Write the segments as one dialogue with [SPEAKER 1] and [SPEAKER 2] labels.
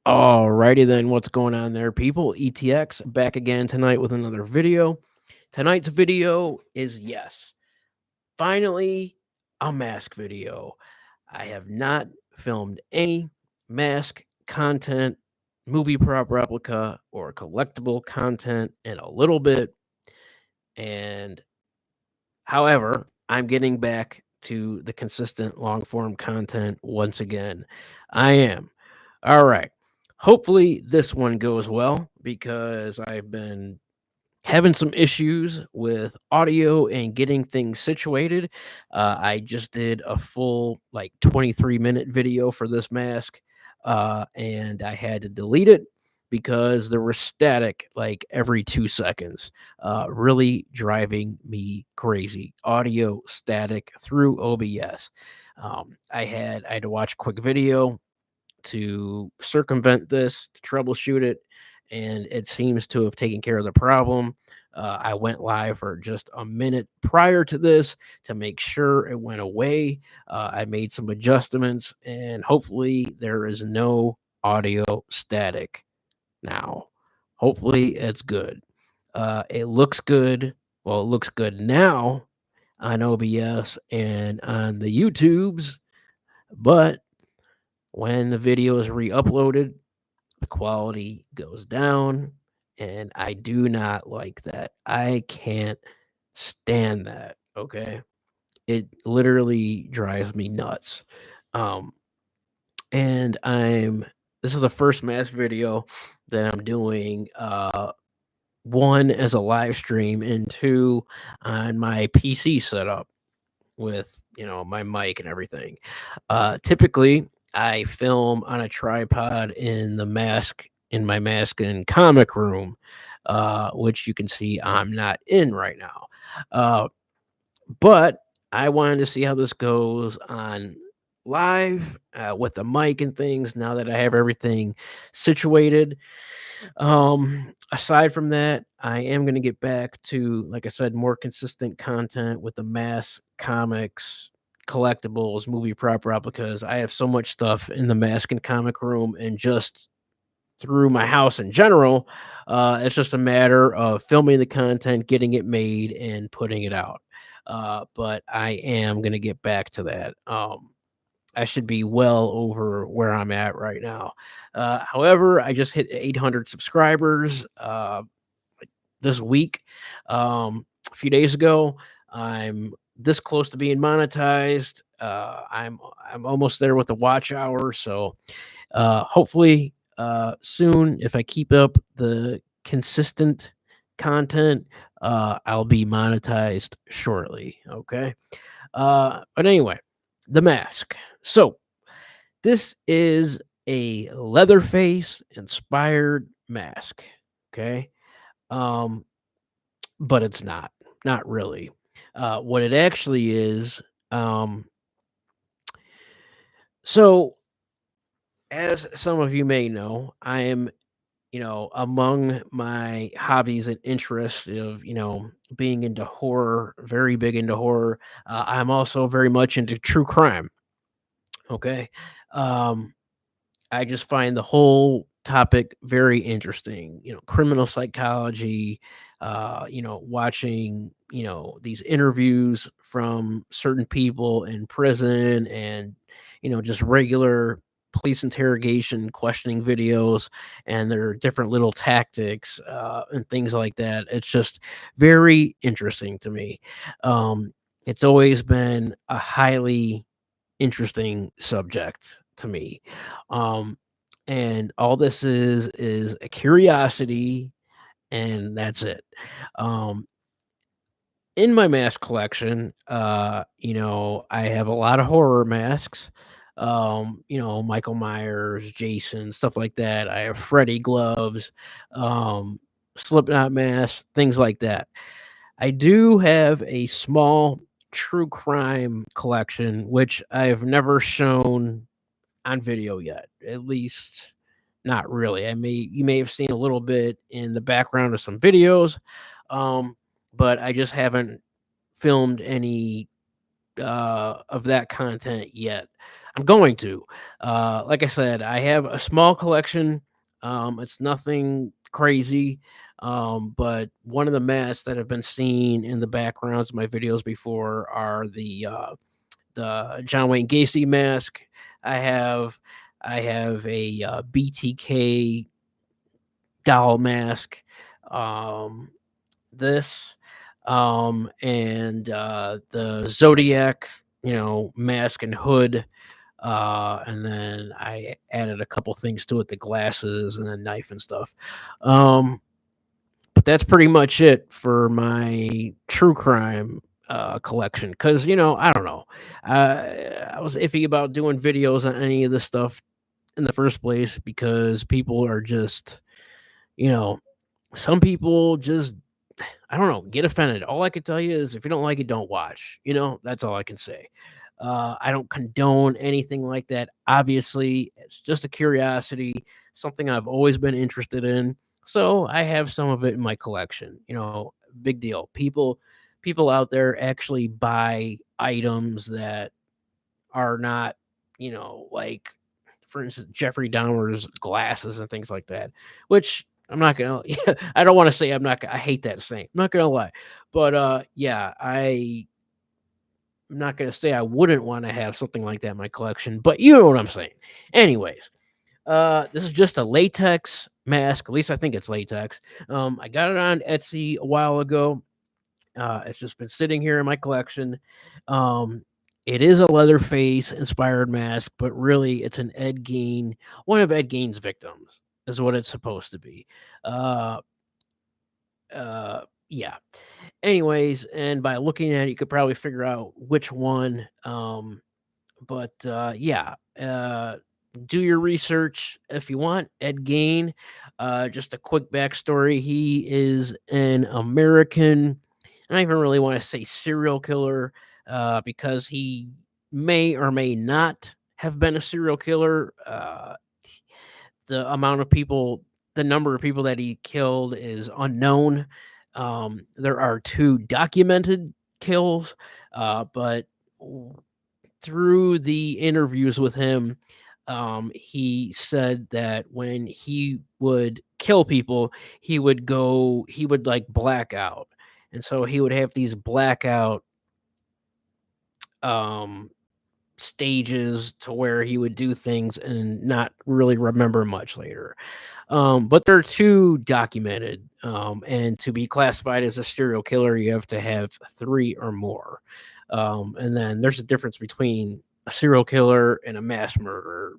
[SPEAKER 1] Alrighty then, what's going on there, people? ETX back again tonight with another video. Tonight's video is finally a mask video. I have not filmed any mask content, movie prop replica, or collectible content in a little bit. And however, I'm getting back to the consistent long form content once again. I am. All right. Hopefully, this one goes well because I've been having some issues with audio and getting things situated. I just did a full, like, 23-minute video for this mask, and I had to delete it because there was static like every 2 seconds, really driving me crazy. Audio static through OBS. I had to watch a quick video to circumvent this, to troubleshoot it, and it seems to have taken care of the problem. I went live for just a minute prior to this to make sure it went away. I made some adjustments, and hopefully, there is no audio static now. Hopefully, it's good. It looks good. Well, it looks good now on OBS and on the YouTubes, but when the video is re-uploaded, the quality goes down, and I do not like that. I can't stand that, okay? It literally drives me nuts. Um, and I'm this is the first mass video that I'm doing, one as a live stream and two on my PC setup with, my mic and everything. Typically, I film on a tripod in my mask and comic room, which you can see I'm not in right now. Uh, but I wanted to see how this goes on live, with the mic and things. Now that I have everything situated, aside from that, I am going to get back to, like I said, more consistent content with the mass comics, collectibles, movie prop replicas. I have so much stuff in the mask and comic room and just through my house in general. It's just a matter of filming the content, getting it made, and putting it out. But I am going to get back to that. I should be well over where I'm at right now. However, I just hit 800 subscribers this week. A few days ago, I'm this close to being monetized. I'm almost there with the watch hour, so hopefully soon, if I keep up the consistent content, I'll be monetized shortly. Okay. But anyway, the mask. So this is a Leatherface inspired mask. Okay. Um, but it's not really. What it actually is, um, so as some of you may know, I am, among my hobbies and interests of, being into horror, very big into horror. I'm also very much into true crime. Okay. Um, I just find the whole topic very interesting. Criminal psychology, watching, these interviews from certain people in prison and, just regular police interrogation questioning videos and their different little tactics, and things like that. It's just very interesting to me. It's always been a highly interesting subject to me. Um, and all this is a curiosity, and that's it. Um, in my mask collection, I have a lot of horror masks. Michael Myers, Jason, stuff like that. I have Freddy gloves, um, Slipknot masks, things like that. I do have a small true crime collection, which I've never shown on video yet. At least not really. You may have seen a little bit in the background of some videos, um, but I just haven't filmed any of that content yet. I'm going to. Like I said, I have a small collection. It's nothing crazy. But one of the masks that have been seen in the backgrounds of my videos before are the John Wayne Gacy mask. I have I have a BTK doll mask. Um, this and the Zodiac, mask and hood. And then I added a couple things to it, the glasses and the knife and stuff. Um, but that's pretty much it for my true crime collection. Because I don't know, I was iffy about doing videos on any of this stuff in the first place because people are just, you know, some people just, I don't know, get offended. All I can tell you is if you don't like it, don't watch. That's all I can say. I don't condone anything like that. Obviously, it's just a curiosity, something I've always been interested in. So I have some of it in my collection. Big deal. People out there actually buy items that are not, like, for instance, Jeffrey Dahmer's glasses and things like that, which I'm not gonna. I don't want to say I'm not. I hate that saying. I'm not gonna lie, but yeah, I'm not gonna say I wouldn't want to have something like that in my collection, but you know what I'm saying. Anyways, this is just a latex mask. At least I think it's latex. I got it on Etsy a while ago. It's just been sitting here in my collection. Um, it is a Leatherface inspired mask, but really it's an Ed Gein, one of Ed Gein's victims, is what it's supposed to be. Uh, uh, yeah. Anyways, and by looking at it, you could probably figure out which one. But yeah, do your research if you want. Ed Gein, just a quick backstory. He is an American. I don't even really want to say serial killer because he may or may not have been a serial killer. The amount of people, the number of people that he killed is unknown. There are two documented kills, but through the interviews with him, he said that when he would kill people, he would like black out. And so he would have these blackout um, stages to where he would do things and not really remember much later. But there are two documented, and to be classified as a serial killer, you have to have three or more. And then there's a difference between a serial killer and a mass murderer.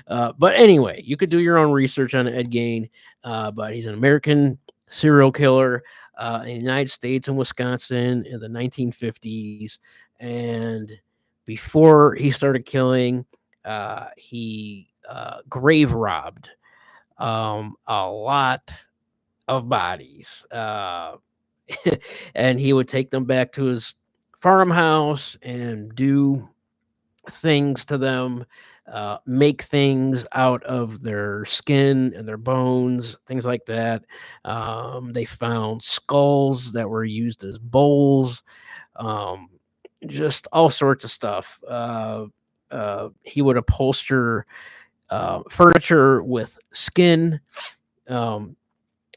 [SPEAKER 1] But anyway, you could do your own research on Ed Gein, but he's an American serial killer in the United States and Wisconsin in the 1950s. And before he started killing, he grave robbed a lot of bodies. And he would take them back to his farmhouse and do things to them, make things out of their skin and their bones, things like that. They found skulls that were used as bowls, um, just all sorts of stuff. He would upholster furniture with skin. Um,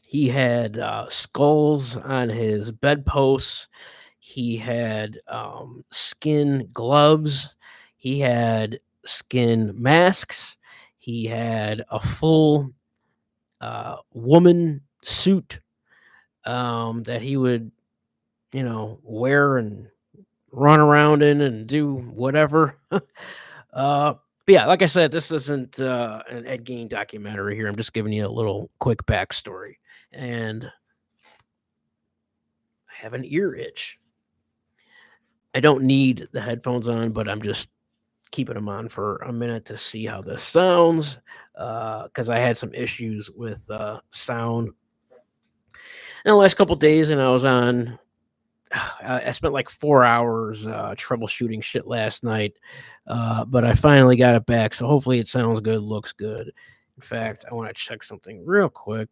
[SPEAKER 1] he had skulls on his bedposts. He had skin gloves. He had skin masks. He had a full woman suit that he would, wear and run around in and do whatever. But yeah, like I said, this isn't an Ed Gein documentary here. I'm just giving you a little quick backstory. And I have an ear itch. I don't need the headphones on, but I'm just keeping them on for a minute to see how this sounds. Because I had some issues with sound in the last couple days, and I was on. I spent like 4 hours troubleshooting shit last night, but I finally got it back. So hopefully it sounds good, looks good. In fact, I want to check something real quick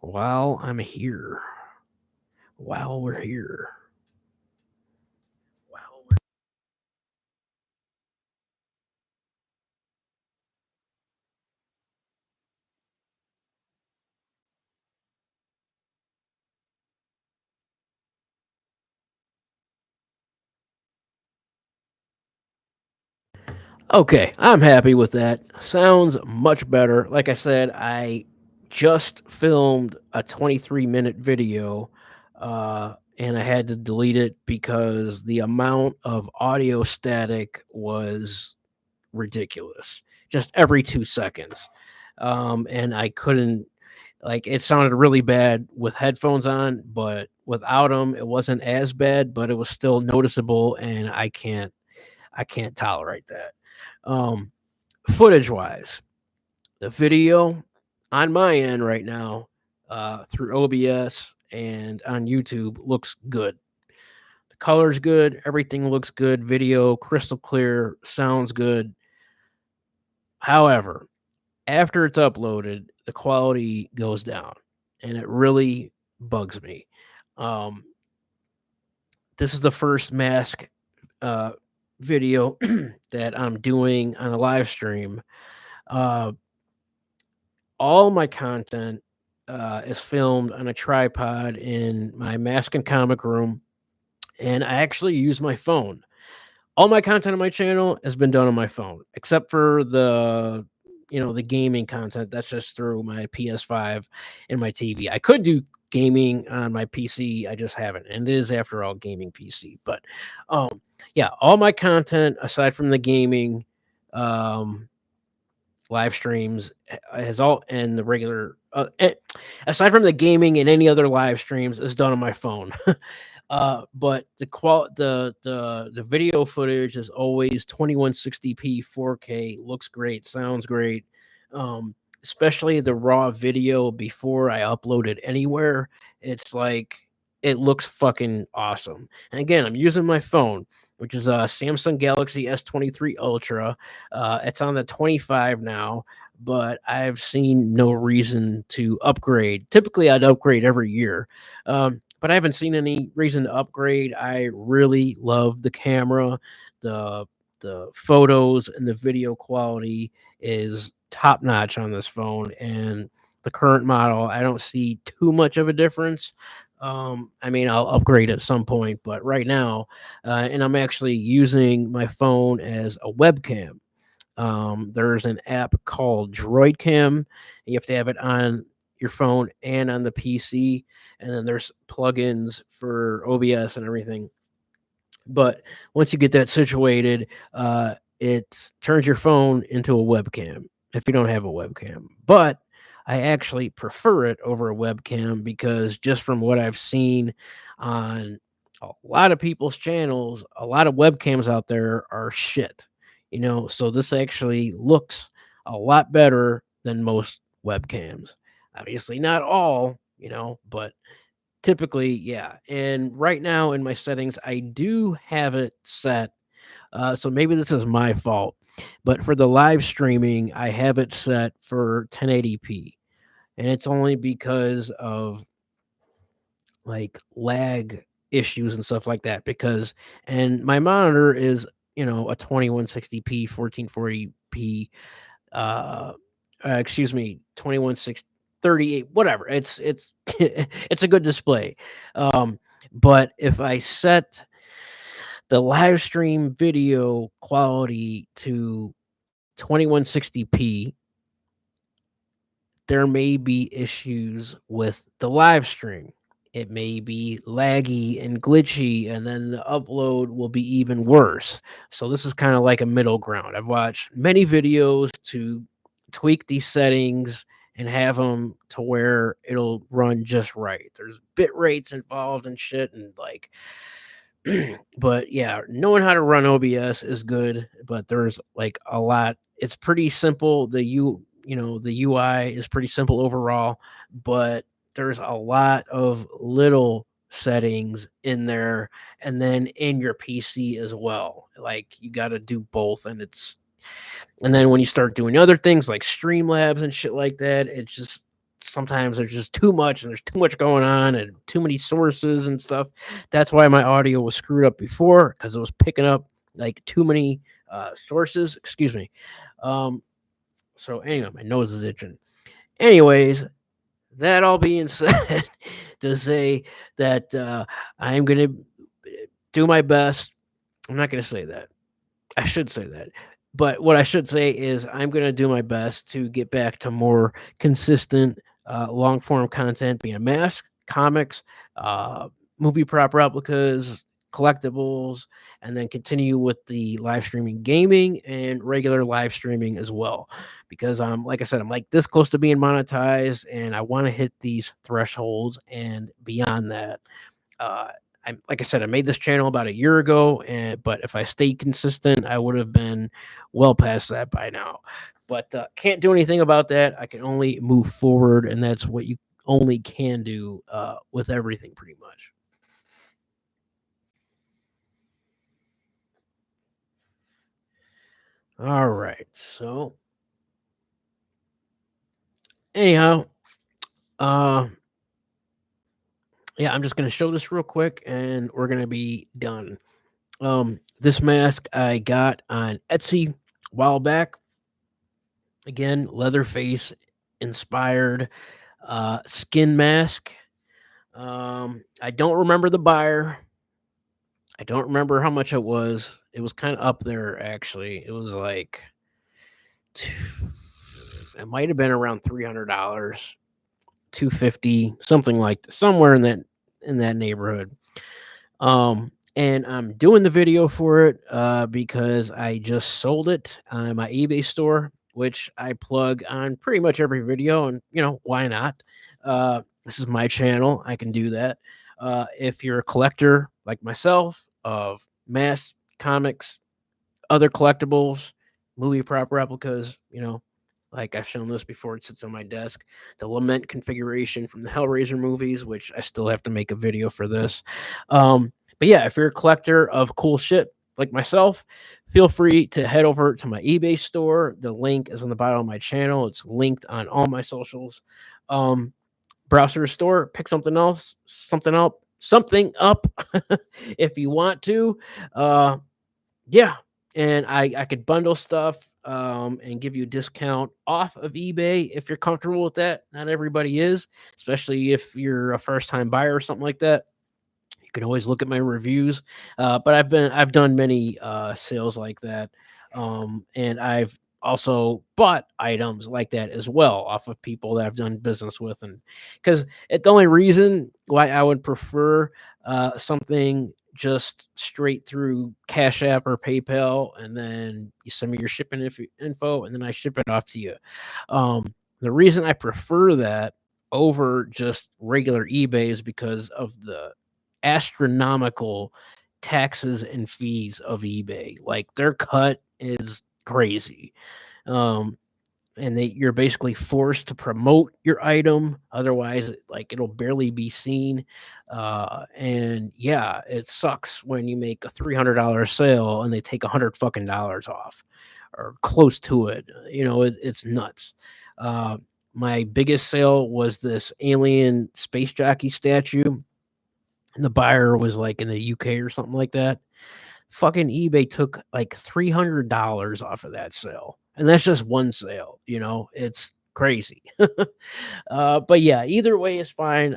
[SPEAKER 1] while I'm here. While we're here. Okay, I'm happy with that. Sounds much better. Like I said, I just filmed a 23-minute video, and I had to delete it because the amount of audio static was ridiculous. Just every 2 seconds. And I couldn't, like, it sounded really bad with headphones on, but without them, it wasn't as bad, but it was still noticeable, and I can't tolerate that. Um, Footage wise, the video on my end right now, through OBS and on YouTube, looks good. The color's good, everything looks good, video crystal clear, sounds good. However, after it's uploaded, the quality goes down, and it really bugs me. Um, this is the first mask uh, video that I'm doing on a live stream. Uh, all my content is filmed on a tripod in my mask and comic room, and I actually use my phone. All my content on my channel has been done on my phone, except for the gaming content. That's just through my PS5 and my TV. I could do gaming on my PC. I just haven't, and it is after all gaming PC. But yeah, all my content aside from the gaming, um, live streams has all and the regular aside from the gaming and any other live streams is done on my phone. But the video footage is always 2160p 4K, looks great, sounds great. um Especially the raw video before I upload it anywhere, it's like it looks fucking awesome. And again, I'm using my phone, which is a Samsung Galaxy S23 Ultra. It's on the 25 now, but I've seen no reason to upgrade. Typically, I'd upgrade every year, but I haven't seen any reason to upgrade. I really love the camera. the The photos and the video quality is top notch on this phone, and the current model, I don't see too much of a difference. I mean, I'll upgrade at some point, but right now, and I'm actually using my phone as a webcam. There's an app called DroidCam. You have to have it on your phone and on the PC, and then there's plugins for OBS and everything. But once you get that situated, it turns your phone into a webcam if you don't have a webcam. But I actually prefer it over a webcam because just from what I've seen on a lot of people's channels, a lot of webcams out there are shit. So this actually looks a lot better than most webcams. Obviously, not all, but typically, yeah. And right now in my settings, I do have it set. So maybe this is my fault, but for the live streaming, I have it set for 1080p. And it's only because of like lag issues and stuff like that. And my monitor is, a 2160p, 1440p, uh, excuse me, 21,638, whatever. It's it's a good display. But if I set the live stream video quality to 2160p, there may be issues with the live stream. It may be laggy and glitchy, and then the upload will be even worse. So this is kind of like a middle ground. I've watched many videos to tweak these settings and have them to where it'll run just right. There's bit rates involved and shit, and like but yeah, knowing how to run OBS is good, but there's like a lot. It's pretty simple. The UI is pretty simple overall, but there's a lot of little settings in there, and then in your PC as well. Like you got to do both, and then when you start doing other things like Streamlabs and shit like that, it's just sometimes there's just too much, and there's too much going on and too many sources and stuff. That's why my audio was screwed up before, because it was picking up like too many sources. Excuse me. Um, so anyway, my nose is itching. Anyways, that all being said, to say that I'm gonna do my best. I'm not gonna say that. I should say that. But what I should say is I'm going to do my best to get back to more consistent long form content, being a mask, comics, uh, movie prop replicas, collectibles, and then continue with the live streaming gaming and regular live streaming as well. Because like I said, I'm like this close to being monetized, and I want to hit these thresholds and beyond that. uh, I like I said, I made this channel about a year ago, and but if I stayed consistent, I would have been well past that by now. But can't do anything about that. I can only move forward, and that's what you only can do with everything, pretty much. All right. So anyhow, uh, yeah, I'm just gonna show this real quick, and we're gonna be done. This mask I got on Etsy a while back. Again, Leatherface inspired skin mask. I don't remember the buyer. I don't remember how much it was. It was kind of up there, actually. It was like it might have been around $300, 250, something like that, somewhere in that neighborhood. And I'm doing the video for it because I just sold it on my eBay store, which I plug on pretty much every video, and why not? This is my channel; I can do that. If you're a collector like myself of mass comics, other collectibles, movie prop replicas, like I've shown this before, it sits on my desk. The Lament configuration from the Hellraiser movies, which I still have to make a video for this. But yeah, if you're a collector of cool shit like myself, feel free to head over to my eBay store. The link is on the bottom of my channel. It's linked on all my socials. Browse the store, pick something up if you want to. Yeah, and I could bundle stuff and give you a discount off of eBay if you're comfortable with that. Not everybody is, especially if you're a first time buyer or something like that. You can always look at my reviews. But I've done many sales like that, and I've also bought items like that as well off of people that I've done business with, and because the only reason why I would prefer something just straight through Cash App or PayPal, and then you send me your shipping info, and then I ship it off to you. The reason I prefer that over just regular eBay is because of the astronomical taxes and fees of eBay. Like their cut is crazy. Um, and you're basically forced to promote your item, otherwise like it'll barely be seen. And yeah, it sucks when you make a $300 sale and they take $100 off or close to it. It's nuts. uh, my biggest sale was this alien space jockey statue, and the buyer was like in the UK or something like that. Fucking eBay took like $300 off of that sale. And that's just one sale, it's crazy. But yeah, either way is fine.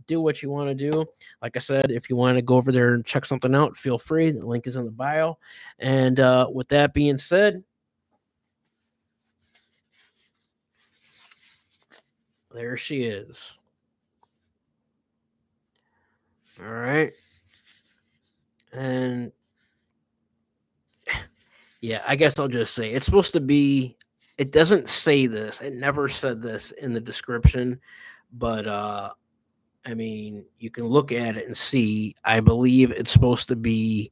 [SPEAKER 1] Do what you want to do. Like I said, if you want to go over there and check something out, feel free. The link is in the bio. And with that being said, there she is. All right. And yeah, I guess I'll just say it's supposed to be. It doesn't say this. It never said this in the description, but I mean, you can look at it and see. I believe it's supposed to be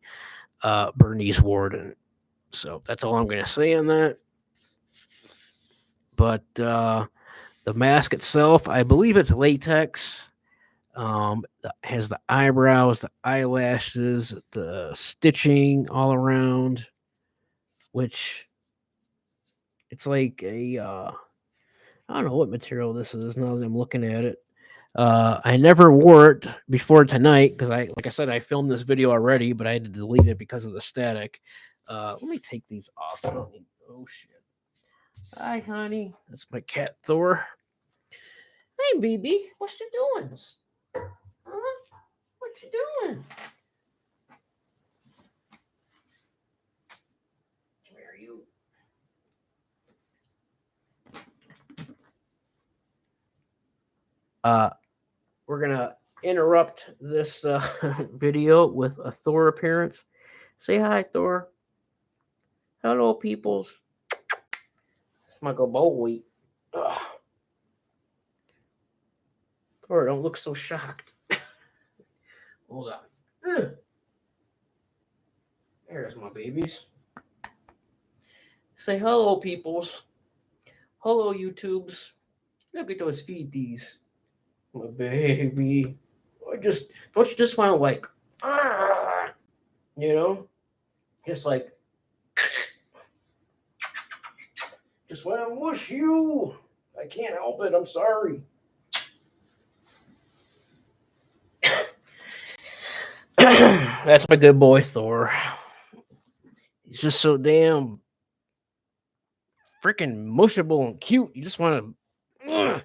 [SPEAKER 1] Bernice Warden. So that's all I'm going to say on that. But the mask itself, I believe it's latex. Has the eyebrows, the eyelashes, the stitching all around, which it's like I don't know what material this is now that I'm looking at it. I never wore it before tonight because like I said, I filmed this video already, but I had to delete it because of the static. Let me take these off. Oh shit. Hi, honey. That's my cat Thor. Hey, BB. What you doing? Huh? What you doing? Come here, you. Uh, we're gonna interrupt this video with a Thor appearance. Say hi, Thor. Hello, peoples. It's Michael Bowie. Ugh. Thor, don't look so shocked. Hold on. Ugh. There's my babies. Say hello, peoples. Hello, YouTubes. Look at those feeties. My baby. Don't you just want to like, you know, just like, just want to mush you. I can't help it. I'm sorry. That's my good boy Thor. He's just so damn freaking mushable and cute. You just want to.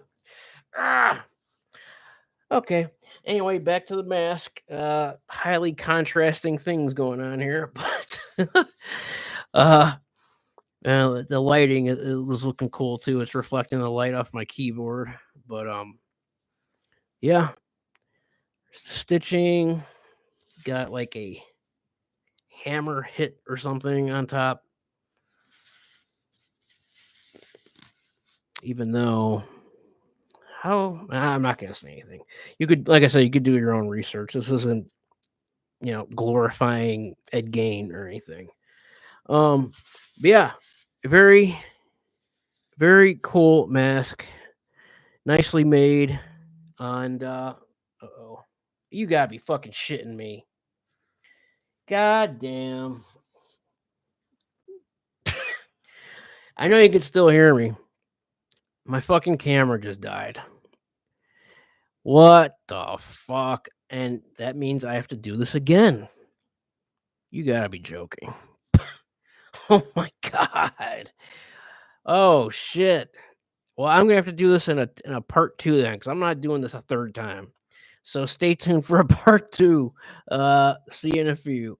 [SPEAKER 1] Okay. Anyway, back to the mask. Highly contrasting things going on here, but the lighting it was looking cool too. It's reflecting the light off my keyboard, but yeah, stitching got like a hammer hit or something on top. Even though I'm not gonna say anything. You could, like I said, you could do your own research. This isn't, glorifying Ed Gein or anything. But yeah, very, very cool mask, nicely made, and oh, you gotta be fucking shitting me. God damn. I know you can still hear me. My fucking camera just died. What the fuck? And that means I have to do this again. You gotta be joking. Oh my god. Oh shit. Well, I'm gonna have to do this in a part 2 then, because I'm not doing this a third time. So stay tuned for a part 2. See you in a few.